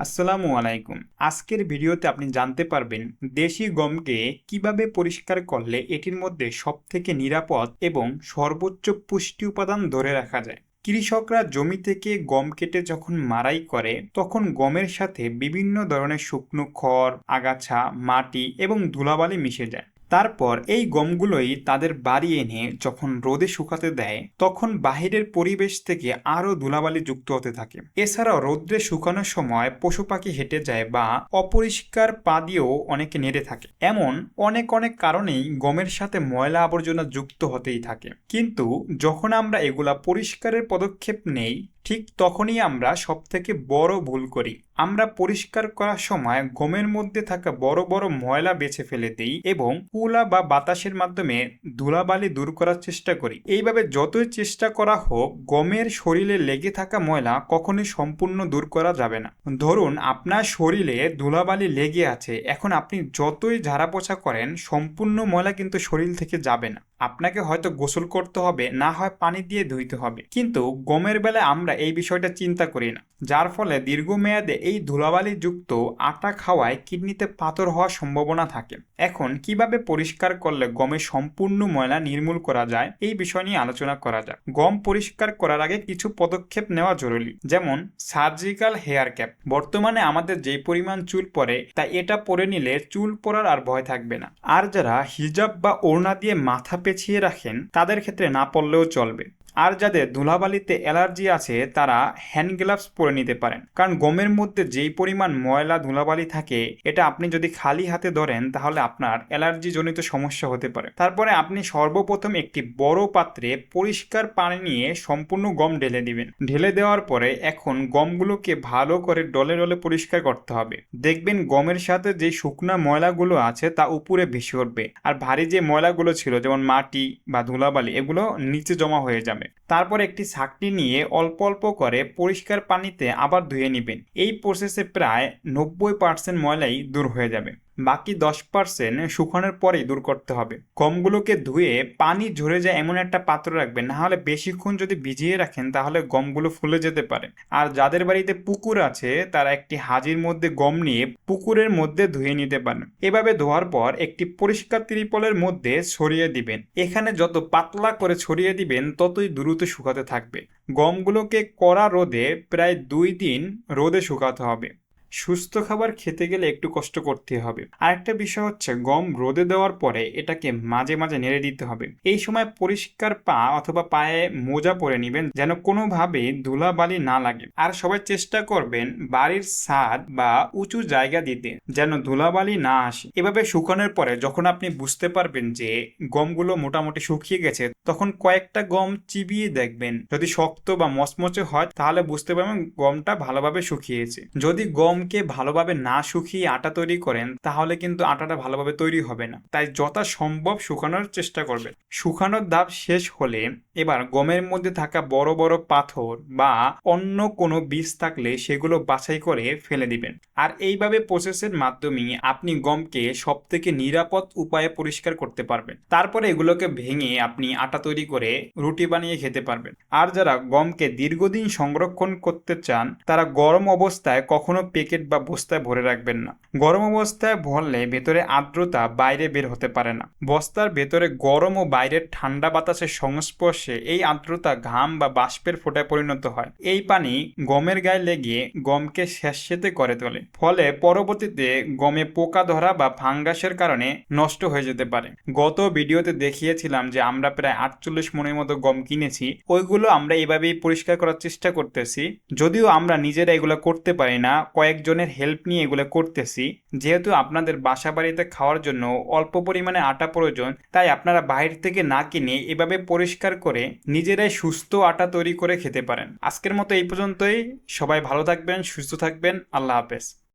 আসসালামু আলাইকুম। আজকের ভিডিওতে আপনি জানতে পারবেন দেশি গমকে কিভাবে পরিষ্কার করলে এটির মধ্যে সবথেকে নিরাপদ এবং সর্বোচ্চ পুষ্টি উপাদান ধরে রাখা যায়। কৃষকরা জমি থেকে গম কেটে যখন মাড়াই করে তখন গমের সাথে বিভিন্ন ধরনের শুকনো খড়, আগাছা, মাটি এবং ধুলাবালি মিশে যায়। তারপর এই গমগুলোই তাদের বাড়ি এনে যখন রোদে শুকাতে দেয় তখন বাহিরের পরিবেশ থেকে আরো ধুলাবালি যুক্ত হতে থাকে। এছাড়াও রোদ্রে শুকানোর সময় পশু পাখি হেঁটে যায় বা অপরিষ্কার পা দিয়েও অনেকে নেড়ে থাকে। এমন অনেক অনেক কারণেই গমের সাথে ময়লা আবর্জনা যুক্ত হতেই থাকে। কিন্তু যখন আমরা এগুলা পরিষ্কারের পদক্ষেপ নেই ঠিক তখনই আমরা সবথেকে বড় ভুল করি। আমরা পরিষ্কার করার সময় গমের মধ্যে থাকা বড় বড় ময়লা বেছে ফেলে দিই এবং কুলা বা বাতাসের মাধ্যমে ধুলাবালি দূর করার চেষ্টা করি। এইভাবে যতই চেষ্টা করা হোক গমের শরীরে লেগে থাকা ময়লা কখনোই সম্পূর্ণ দূর করা যাবে না। ধরুন আপনার শরীরে ধুলাবালি লেগে আছে, এখন আপনি যতই ঝাড়া পোছা করেন সম্পূর্ণ ময়লা কিন্তু শরীর থেকে যাবে না। আপনাকে হয়তো গোসল করতে হবে, না হয় পানি দিয়ে ধুইতে হবে। কিন্তু গমের বেলায় আমরা এই বিষয়টা চিন্তা করি না, যার ফলে দীর্ঘমেয়াদে এই ধুলাবালি যুক্ত আটা খাওয়ায় কিডনিতে পাথর হওয়ার সম্ভাবনা থাকে। এখন কিভাবে পরিষ্কার করলে গমের সম্পূর্ণ ময়লা নির্মূল করা যায় এই বিষয় নিয়ে আলোচনা করা যাক। গম পরিষ্কার করার আগে কিছু পদক্ষেপ নেওয়া জরুরি, যেমন সার্জিক্যাল হেয়ার ক্যাপ। বর্তমানে আমাদের যে পরিমাণ চুল পড়ে তা এটা পরে নিলে চুল পড়ার আর ভয় থাকবে না। আর যারা হিজাব বা ওড়না দিয়ে মাথা পেঁচিয়ে রাখেন তাদের ক্ষেত্রে না পড়লেও চলবে। আর যাদের ধুলাবালিতে অ্যালার্জি আছে তারা হ্যান্ড গ্লাভস পরে নিতে পারেন, কারণ গমের মধ্যে যেই পরিমাণ ময়লা ধুলাবালি থাকে এটা আপনি যদি খালি হাতে ধরেন তাহলে আপনার অ্যালার্জি জনিত সমস্যা হতে পারে। তারপরে আপনি সর্বপ্রথম একটি বড় পাত্রে পরিষ্কার পানি নিয়ে সম্পূর্ণ গম ঢেলে দিবেন। ঢেলে দেওয়ার পরে এখন গমগুলোকে ভালো করে ডলে ডলে পরিষ্কার করতে হবে। দেখবেন গমের সাথে যে শুকনা ময়লাগুলো আছে তা উপরে ভেসে উঠবে, আর ভারী যে ময়লাগুলো ছিল যেমন মাটি বা ধুলাবালি এগুলো নিচে জমা হয়ে যাবে। তারপর একটি ছাঁকনি নিয়ে অল্প অল্প করে পরিষ্কার পানিতে আবার ধুয়ে নেবেন। এই প্রসেসে প্রায় 90% ময়লাই দূর হয়ে যাবে। বাকি 10% শুকানোর পরেই দূর করতে হবে। গমগুলোকে ধুয়ে পানি ঝরে যায় এমন একটা পাত্র রাখবেন, না হলে বেশিক্ষণ যদি ভিজিয়ে রাখেন তাহলে গমগুলো ফুলে যেতে পারে। আর যাদের বাড়িতে পুকুর আছে তারা একটি হাঁড়ির মধ্যে গম নিয়ে পুকুরের মধ্যে ধুয়ে নিতে পারেন। এভাবে ধোয়ার পর একটি পরিষ্কার ত্রিপলের মধ্যে ছড়িয়ে দিবেন। এখানে যত পাতলা করে ছড়িয়ে দিবেন ততই দ্রুত শুকাতে থাকবে। গমগুলোকে কড়া রোদে প্রায় 2 দিন রোদে শুকাতে হবে। সুস্থ খাবার খেতে গেলে একটু কষ্ট করতে হবে। আরেকটা বিষয় হচ্ছে গম রোদে দেওয়ার পরে এটাকে মাঝে মাঝে নেড়ে দিতে হবে। এই সময় পরিষ্কার পা অথবা পায়ে মোজা পরে নেবেন যেন কোনোভাবে ধুলাবালি না লাগে। আর সবাই চেষ্টা করবেন বাড়ির ছাদ বা উঁচু জায়গা দিতে যেন ধুলাবালি না আসে। এভাবে শুকানোর পরে যখন আপনি বুঝতে পারবেন যে গমগুলো মোটামুটি শুকিয়ে গেছে তখন কয়েকটা গম চিবিয়ে দেখবেন। যদি শক্ত বা মচমচে হয় তাহলে বুঝতে পারবেন গমটা ভালোভাবে শুকিয়েছে। যদি গমকে ভালোভাবে না শুকিয়ে আটা তৈরি করেন তাহলে কিন্তু আটাটা ভালোভাবে তৈরি হবে না। তাই যথাসম্ভব শুকানোর চেষ্টা করবেন। শুকানোর ধাপ শেষ হলে এবার গমের মধ্যে থাকা বড় বড় পাথর বা অন্য কোনো বীজ থাকলে সেগুলো বাছাই করে ফেলে দিবেন। আর এইভাবে প্রসেসের মাধ্যমে আপনি গমকে সব থেকে নিরাপদ উপায়ে পরিষ্কার করতে পারবেন। তারপরে এগুলোকে ভেঙে আপনি আটা তৈরি করে রুটি বানিয়ে খেতে পারবেন। আর যারা গমকে দীর্ঘদিন সংরক্ষণ করতে চান তারা গরম অবস্থায় কখনো প্যাকেট বা বস্তায় ভরে রাখবেন না। গরম অবস্থায় ভরলে ভেতরে আর্দ্রতা বাইরে বের হতে পারে না। বস্তার ভেতরে গরম ও বাইরের ঠান্ডা বাতাসের সংস্পর্শে এই আর্দ্রতা ঘাম বা বাষ্পের ফোঁটায় পরিণত হয়। এই পানি গমের গায়ে লেগে গমকে স্যাঁতসেঁতে করে তোলে, ফলে পরবর্তীতে গমে পোকা ধরা বা ফাঙ্গাসের কারণে নষ্ট হয়ে যেতে পারে। গত ভিডিওতে দেখিয়েছিলাম যে আমরা প্রায় 48 মনের মতো গম কিনেছি, ওইগুলো আমরা এভাবেই পরিষ্কার করার চেষ্টা করতেছি। যদিও আমরা নিজেরা এগুলো করতে পারি না, কয়েকজনের হেল্প নিয়ে এগুলো করতেছি। যেহেতু আপনাদের বাসা বাড়িতে খাওয়ার জন্য অল্প পরিমাণে আটা প্রয়োজন, তাই আপনারা বাইরে থেকে না কিনে এভাবে পরিষ্কার করে নিজেরাই সুস্থ আটা তৈরি করে খেতে পারেন। আজকের মতো এই পর্যন্তই। সবাই ভালো থাকবেন, সুস্থ থাকবেন। আল্লাহ হাফেজ।